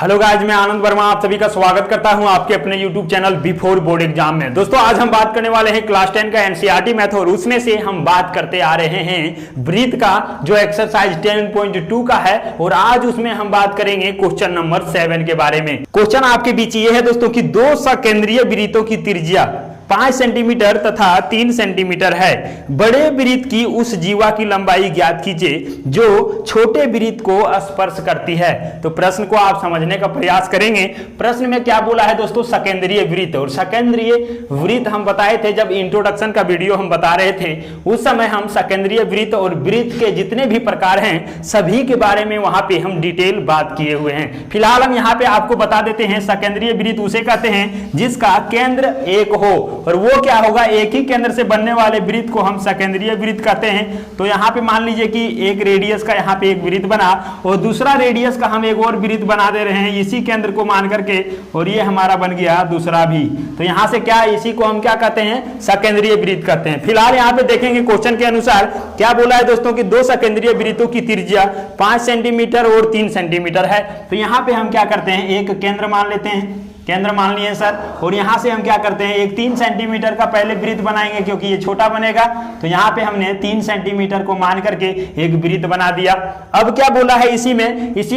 Hello guys, मैं आनंद वर्मा आप सभी का स्वागत करता हूं आपके अपने YouTube channel before board exam में। दोस्तों आज हम बात करने वाले हैं क्लास 10 का एनसीईआरटी मैथ और उसमें से हम बात करते आ रहे हैं ब्रीथ का जो एक्सरसाइज 10.2 का है और आज उसमें हम बात करेंगे क्वेश्चन नंबर 7 के बारे में। क्वेश्चन आपके बीच ये है दोस्तों कि दो सकेंद्रीय वृत्तों की त्रिज्या 5 सेंटीमीटर तथा 3 सेंटीमीटर है। बड़े वृत्त की उस जीवा की लंबाई ज्ञात कीजिए जो छोटे वृत्त को स्पर्श करती है। तो प्रश्न को आप समझने का प्रयास करेंगे। प्रश्न में क्या बोला है दोस्तों, सकेंद्रीय वृत्त। और सकेंद्रीय वृत्त हम बताए थे जब इंट्रोडक्शन का वीडियो हम बता रहे थे, उस समय हम सकेंद्रीय वृत्त और वृत्त के जितने भी प्रकार हैं सभी के बारे में वहां पे हम डिटेल बात किए हुए हैं। फिलहाल हम यहाँ पे आपको बता देते हैं सकेंद्रीय वृत्त उसे कहते हैं जिसका केंद्र एक हो, और वो क्या होगा, एक ही केंद्र से बनने वाले वृत्त को हम सकेंद्रीय वृत्त कहते हैं। तो यहाँ पे मान लीजिए कि एक रेडियस का यहाँ पे एक वृत्त बना और दूसरा रेडियस का हम एक और वृत्त बना दे रहे हैं इसी केंद्र को मान करके, और ये हमारा बन गया दूसरा भी। तो यहाँ से क्या, इसी को हम क्या कहते हैं, सकेंद्रीय वृत्त कहते हैं। फिलहाल यहाँ पे देखेंगे क्वेश्चन के अनुसार क्या बोला है दोस्तों कि दो सकेंद्रीय वृत्तों की त्रिज्या 5 सेंटीमीटर और 3 सेंटीमीटर है। तो यहाँ पे हम क्या करते हैं, एक केंद्र मान लेते हैं, केंद्र मान लिए सर, और यहां से हम क्या करते हैं, एक 3 सेंटीमीटर का पहले वृत्त बनाएंगे क्योंकि ये छोटा बनेगा। तो यहाँ पे हमने 3 सेंटीमीटर को मान करके एक वृत्त बना दिया। अब क्या बोला है इसी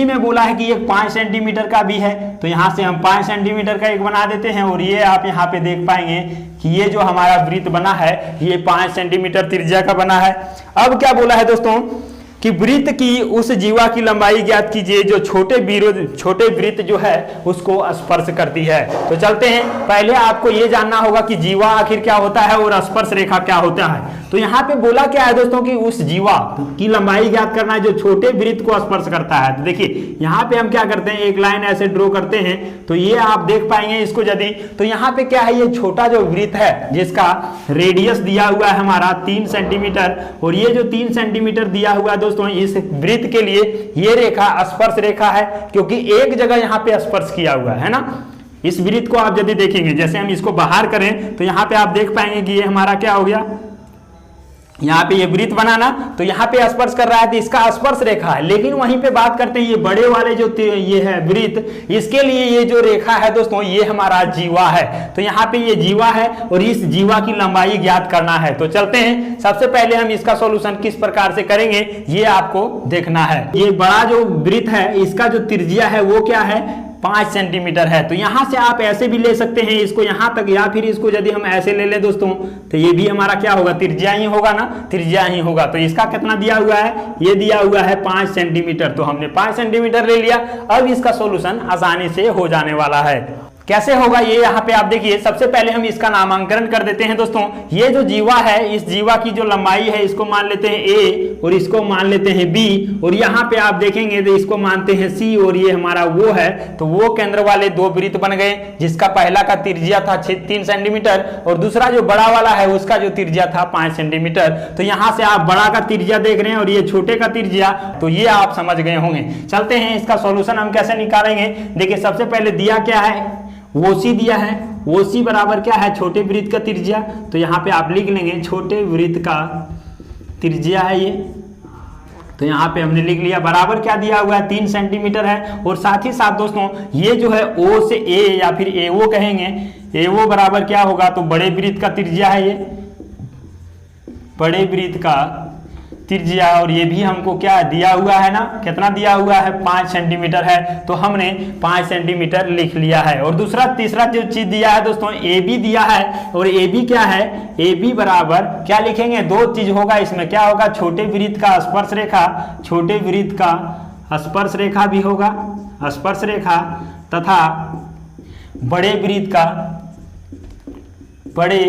में बोला है कि एक 5 सेंटीमीटर का भी है। तो यहाँ से हम 5 सेंटीमीटर का एक बना देते हैं, और ये आप यहाँ पे देख पाएंगे कि ये जो हमारा वृत्त बना है ये 5 सेंटीमीटर त्रिज्या का बना है। अब क्या बोला है दोस्तों कि वृत्त की उस जीवा की लंबाई ज्ञात कीजिए जो छोटे वृत्त जो है उसको स्पर्श करती है। तो चलते हैं, पहले आपको ये जानना होगा कि जीवा आखिर क्या होता है और स्पर्श रेखा क्या होता है। तो यहाँ पे बोला क्या है दोस्तों कि उस जीवा की लंबाई ज्ञात करना है जो छोटे वृत्त को स्पर्श करता है। तो देखिए यहाँ पे हम क्या करते हैं, एक लाइन ऐसे ड्रॉ करते हैं। तो ये आप देख पाएंगे इसको यदि, तो यहाँ पे क्या है, ये छोटा जो वृत्त है जिसका रेडियस दिया हुआ है हमारा 3 सेंटीमीटर, और ये जो 3 सेंटीमीटर दिया हुआ है दोस्तों इस वृत्त के लिए ये रेखा स्पर्श रेखा है क्योंकि एक जगह यहाँ पे स्पर्श किया हुआ है ना। इस वृत्त को आप यदि देखेंगे, जैसे हम इसको बाहर करें तो यहाँ पे आप देख पाएंगे कि ये हमारा क्या हो गया, यहाँ पे ये वृत्त बनाना, तो यहाँ पे स्पर्श कर रहा है तो इसका स्पर्श रेखा है। लेकिन वहीं पे बात करते हैं ये बड़े वाले जो ये है वृत्त, इसके लिए ये जो रेखा है दोस्तों ये हमारा जीवा है। तो यहाँ पे ये जीवा है और इस जीवा की लंबाई ज्ञात करना है। तो चलते हैं, सबसे पहले हम इसका सॉल्यूशन किस प्रकार से करेंगे ये आपको देखना है। ये बड़ा जो वृत्त है इसका जो त्रिज्या है वो क्या है, 5 सेंटीमीटर है। तो यहां से आप ऐसे भी ले सकते हैं इसको यहां तक, या फिर इसको यदि हम ऐसे ले लें दोस्तों तो ये भी हमारा क्या होगा, त्रिज्या ही होगा ना, त्रिज्या ही होगा। तो इसका कितना दिया हुआ है, ये दिया हुआ है 5 सेंटीमीटर। तो हमने 5 सेंटीमीटर ले लिया। अब इसका सॉल्यूशन आसानी से हो जाने वाला है। कैसे होगा ये, यहाँ पे आप देखिए, सबसे पहले हम इसका नामांकन कर देते हैं दोस्तों। ये जो जीवा है इस जीवा की जो लंबाई है इसको मान लेते हैं A और इसको मान लेते हैं B, और यहाँ पे आप देखेंगे तो इसको मानते हैं C, और ये हमारा वो है। तो वो केंद्र वाले दो वृत्त बन गए जिसका पहला का त्रिज्या था 3 सेंटीमीटर और दूसरा जो बड़ा वाला है उसका जो त्रिज्या था 5 सेंटीमीटर। तो यहाँ से आप बड़ा का त्रिज्या देख रहे हैं और ये छोटे का त्रिज्या, तो ये आप समझ गए होंगे। चलते हैं इसका सॉल्यूशन हम कैसे निकालेंगे। देखिए सबसे पहले दिया क्या है, OC दिया है। OC बराबर क्या है, छोटे वृत्त का त्रिज्या। तो यहाँ पे आप लिख लेंगे छोटे वृत्त का त्रिज्या है ये। तो यहाँ पे हमने लिख लिया, बराबर क्या दिया हुआ है, 3 सेंटीमीटर है। और साथ ही साथ दोस्तों ये जो है O से A या फिर AO कहेंगे, AO बराबर क्या होगा, तो बड़े वृत्त का त्रिज्या है ये, बड़े वृत्त का त्रिज्या। और ये भी हमको क्या दिया हुआ है ना, कितना दिया हुआ है, 5 सेंटीमीटर है। तो हमने 5 सेंटीमीटर लिख लिया है। और तीसरा जो चीज दिया है दोस्तों AB दिया है, और AB क्या है, AB बराबर क्या लिखेंगे, दो चीज होगा इसमें, क्या होगा, छोटे वृत्त का स्पर्श रेखा, छोटे वृत्त का स्पर्श रेखा भी होगा, स्पर्श रेखा, तथा बड़े वृत्त का, बड़े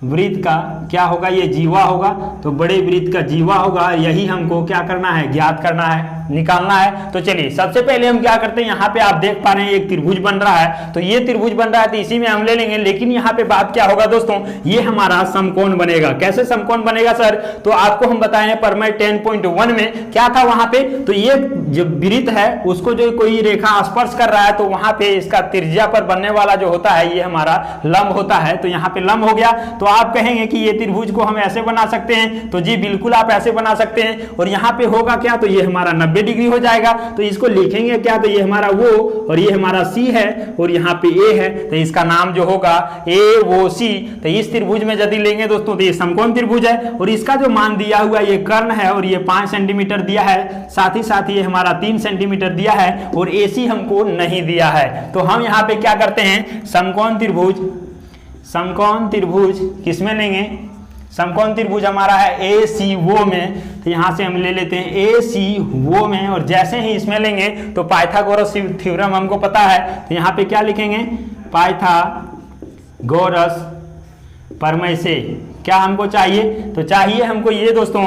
वृत्त का क्या होगा, ये जीवा होगा। तो बड़े वृत्त का जीवा होगा, यही हमको क्या करना है, ज्ञात करना है, निकालना है। तो चलिए सबसे पहले हम क्या करते हैं, यहाँ पे आप देख पा रहे हैं एक त्रिभुज बन रहा है। तो ये त्रिभुज बन रहा है तो इसी में हम ले लेंगे। लेकिन यहाँ पे बात क्या होगा दोस्तों, ये हमारा समकोण बनेगा। कैसे समकोण बनेगा सर, तो आपको हम बताए परमेय 10.1 में क्या था वहां पे, तो ये जो वृत्त है उसको जो कोई रेखा स्पर्श कर रहा है तो वहां पे इसका त्रिज्या पर बनने वाला जो होता है ये हमारा लंब होता है। तो यहाँ पे लंब हो गया। तो आप कहेंगे कि ये त्रिभुज को हम ऐसे बना सकते हैं, तो जी बिल्कुल आप ऐसे बना सकते हैं। और यहाँ पे होगा क्या, तो ये हमारा 90 90 डिग्री हो जाएगा। तो इसको लिखेंगे क्या, तो ये हमारा वो और ये हमारा सी है और यहाँ पे ए है, तो इसका नाम जो होगा AOC। तो इस त्रिभुज में यदि लेंगे दोस्तों तो ये समकोण त्रिभुज है और इसका जो मान दिया हुआ ये कर्ण है और ये 5 सेंटीमीटर दिया है, साथ ही ये हमारा 3 सेंटीमीटर दिया है और AC हमको नहीं दिया है। तो हम यहाँ पे क्या करते हैं, समकोण त्रिभुज किसमें लेंगे, समकोण त्रिभुज हमारा है ACO में, तो यहां से हम ले लेते हैं ACO में और जैसे ही इसमें लेंगे तो पाइथागोरस थ्योरम हमको पता है, तो यहाँ पे क्या लिखेंगे, पाइथागोरस प्रमेय से क्या हमको चाहिए, तो चाहिए हमको ये दोस्तों,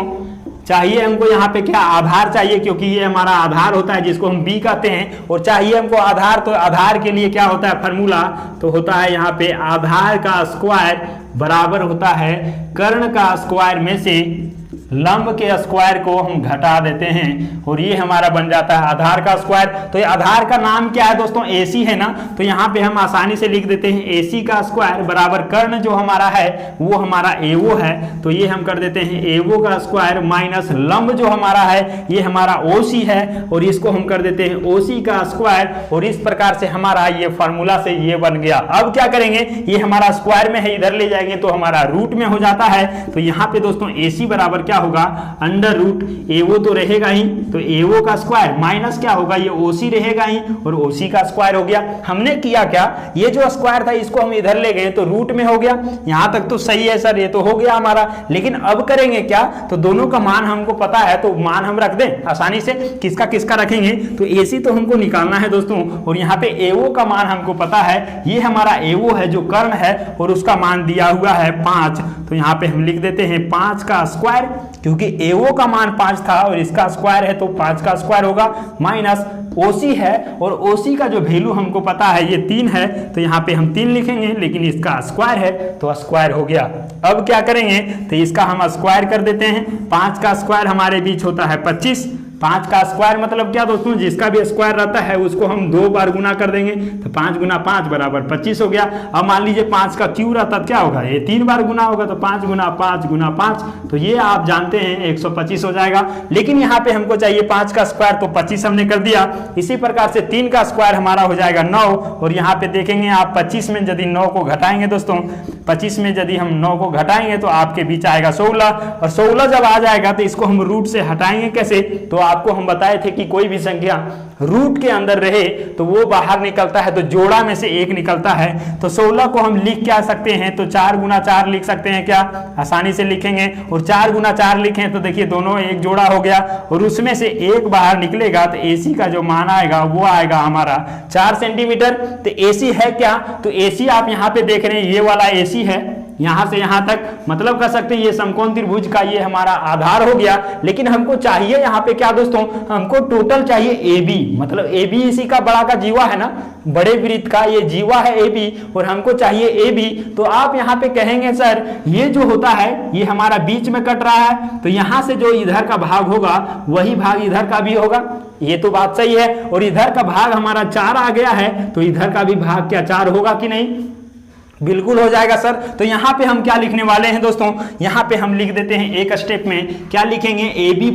चाहिए हमको यहाँ पे क्या, आधार चाहिए, क्योंकि ये हमारा आधार होता है जिसको हम B कहते हैं, और चाहिए हमको आधार, तो आधार के लिए क्या होता है फार्मूला, तो होता है यहाँ पे आधार का स्क्वायर बराबर होता है कर्ण का स्क्वायर में से लंब के स्क्वायर को हम घटा देते हैं और ये हमारा बन जाता है आधार का स्क्वायर। तो ये आधार का नाम क्या है दोस्तों, AC है ना, तो यहाँ पे हम आसानी से लिख देते हैं AC का स्क्वायर बराबर कर्ण जो हमारा है वो हमारा AO है, तो ये हम कर देते हैं AO का स्क्वायर माइनस लंब जो हमारा है ये हमारा OC है और इसको हम कर देते हैं OC का स्क्वायर, और इस प्रकार से हमारा ये फॉर्मूला से ये बन गया। अब क्या करेंगे, ये हमारा स्क्वायर में है, इधर ले जाएंगे तो हमारा रूट में हो जाता है, तो यहाँ पे दोस्तों AC बराबर क्या होगा, अंडर रूट AO तो रहेगा ही, तो AO का स्क्वायर माइनस क्या होगा, ये OC रहेगा ही और OC का स्क्वायर हो गया। हमने किया क्या, ये जो स्क्वायर था इसको हम इधर ले गए तो रूट में हो गया, यहां तक तो सही है सर, ये तो हो गया हमारा। लेकिन अब करेंगे क्या, तो दोनों का मान हमको पता है तो मान हम रख दें आसानी से, किसका किसका रखेंगे, तो AC तो हमको निकालना है दोस्तों और यहाँ पे AO का मान हमको पता है, ये हमारा AO है जो कर्ण है और उसका मान दिया हुआ है 5, तो यहाँ पे हम लिख देते हैं 5 का स्क्वायर, क्योंकि AO का मान 5 था और इसका स्क्वायर है तो 5 का स्क्वायर होगा, माइनस OC है और OC का जो वैल्यू हमको पता है ये 3 है, तो यहाँ पे हम 3 लिखेंगे, लेकिन इसका स्क्वायर है तो स्क्वायर हो गया। अब क्या करेंगे, तो इसका हम स्क्वायर कर देते हैं, 5 का स्क्वायर हमारे बीच होता है 25, 5 का स्क्वायर मतलब क्या दोस्तों, जिसका भी स्क्वायर रहता है उसको हम 2 बार गुना कर देंगे, तो 5 गुना 5 बराबर 25 हो गया। अब मान लीजिए 5 का क्यू रहता क्या होगा, ये 3 बार गुना होगा, तो 5 गुना 5 गुना 5, तो ये आप जानते हैं 125 हो जाएगा। लेकिन यहाँ पे हमको चाहिए 5 का स्क्वायर, तो 25 हमने कर दिया। इसी प्रकार से 3 का स्क्वायर हमारा हो जाएगा 9, और यहाँ पे देखेंगे आप 25 में यदि 9 को घटाएंगे दोस्तों, 25 में यदि हम 9 को घटाएंगे तो आपके बीच आएगा 16, और 16 जब आ जाएगा तो इसको हम रूट से हटाएंगे कैसे, तो आपको हम बताए थे कि कोई भी संख्या रूट के अंदर रहे तो वो बाहर निकलता है, तो जोड़ा में से एक निकलता है। तो 16 को हम लिख क्या सकते हैं, तो 4 गुना 4 लिख सकते हैं क्या, आसानी से लिखेंगे, और 4 गुना 4 लिखें तो देखिए दोनों एक जोड़ा हो गया, और उसमें से एक बाहर निकलेगा तो AC का जो मान आएगा वो आएगा हमारा 4 सेंटीमीटर। तो AC है क्या, तो AC आप यहाँ पे देख रहे हैं ये वाला AC है, यहां से यहां तक, मतलब कर सकते हैं ये समकोण त्रिभुज का ये हमारा आधार हो गया। लेकिन हमको चाहिए यहाँ पे क्या दोस्तों, हमको टोटल चाहिए AB, मतलब AB इसी का बड़ा का जीवा है ना, बड़े वृत्त का ये जीवा है AB, और हमको चाहिए AB। तो आप यहाँ पे कहेंगे सर ये जो होता है ये हमारा बीच में कट रहा है, तो यहाँ से जो इधर का भाग होगा वही भाग इधर का भी होगा, ये तो बात सही है, और इधर का भाग हमारा 4 आ गया है तो इधर का भी भाग क्या 4 होगा कि नहीं, बिल्कुल हो जाएगा सर। तो यहाँ पे हम क्या लिखने वाले हैं दोस्तों, यहाँ पे हम लिख देते हैं एक स्टेप में, क्या लिखेंगे, AB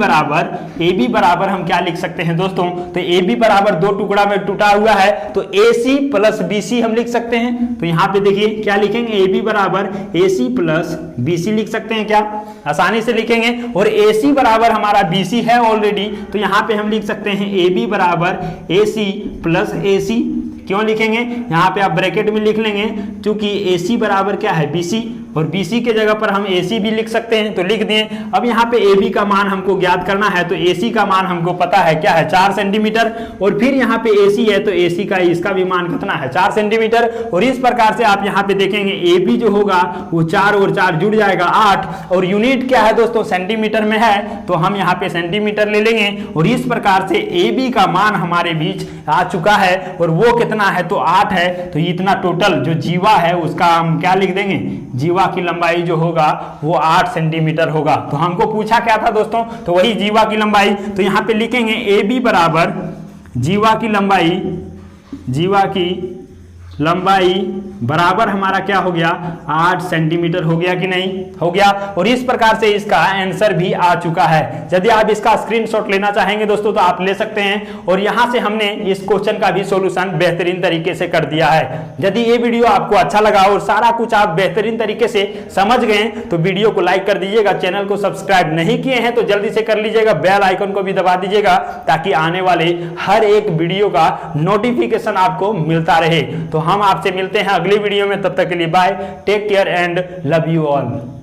बराबर हम क्या लिख सकते हैं दोस्तों, तो AB बराबर 2 टुकड़ा में टूटा हुआ है तो AC प्लस BC हम लिख सकते हैं। तो यहाँ पे देखिए क्या लिखेंगे, AB बराबर AC प्लस BC लिख सकते हैं क्या, आसानी से लिखेंगे, और AC बराबर हमारा BC है ऑलरेडी, तो यहाँ पे हम लिख सकते हैं AB बराबर AC प्लस AC। क्यों लिखेंगे, यहाँ पे आप ब्रैकेट में लिख लेंगे, क्योंकि AC बराबर क्या है BC, और BC के जगह पर हम AC भी लिख सकते हैं, तो लिख दिए। अब यहाँ पे AB का मान हमको ज्ञात करना है, तो AC का मान हमको पता है क्या है 4 सेंटीमीटर, और फिर यहाँ पे AC है तो AC का इसका भी मान कितना है 4 सेंटीमीटर, और इस प्रकार से आप यहाँ पे देखेंगे AB जो होगा वो 4 और 4 जुड़ जाएगा 8, और यूनिट क्या है दोस्तों सेंटीमीटर में है, तो हम यहाँ पे सेंटीमीटर ले लेंगे, और इस प्रकार से AB का मान हमारे बीच आ चुका है, और वो कितना है तो 8 है। तो इतना टोटल जो जीवा है उसका हम क्या लिख देंगे, जीवा की लंबाई जो होगा वो 8 सेंटीमीटर होगा। तो हमको पूछा क्या था दोस्तों, तो वही जीवा की लंबाई, तो यहाँ पे लिखेंगे AB बराबर जीवा की लंबाई बराबर हमारा क्या हो गया 8 सेंटीमीटर हो गया कि नहीं हो गया। और इस प्रकार से इसका आंसर भी आ चुका है। यदि आप इसका स्क्रीनशॉट लेना चाहेंगे दोस्तों तो आप ले सकते हैं। और यहां से हमने इस क्वेश्चन का भी सॉल्यूशन बेहतरीन तरीके से कर दिया है। यदि ये वीडियो आपको अच्छा लगा और सारा कुछ आप बेहतरीन तरीके से समझ गए तो वीडियो को लाइक कर दीजिएगा। चैनल को सब्सक्राइब नहीं किए हैं तो जल्दी से कर लीजिएगा, बेल आइकन को भी दबा दीजिएगा ताकि आने वाले हर एक वीडियो का नोटिफिकेशन आपको मिलता रहे। तो हम आपसे मिलते हैं अगली वीडियो में, तब तक के लिए bye, take care and love you all.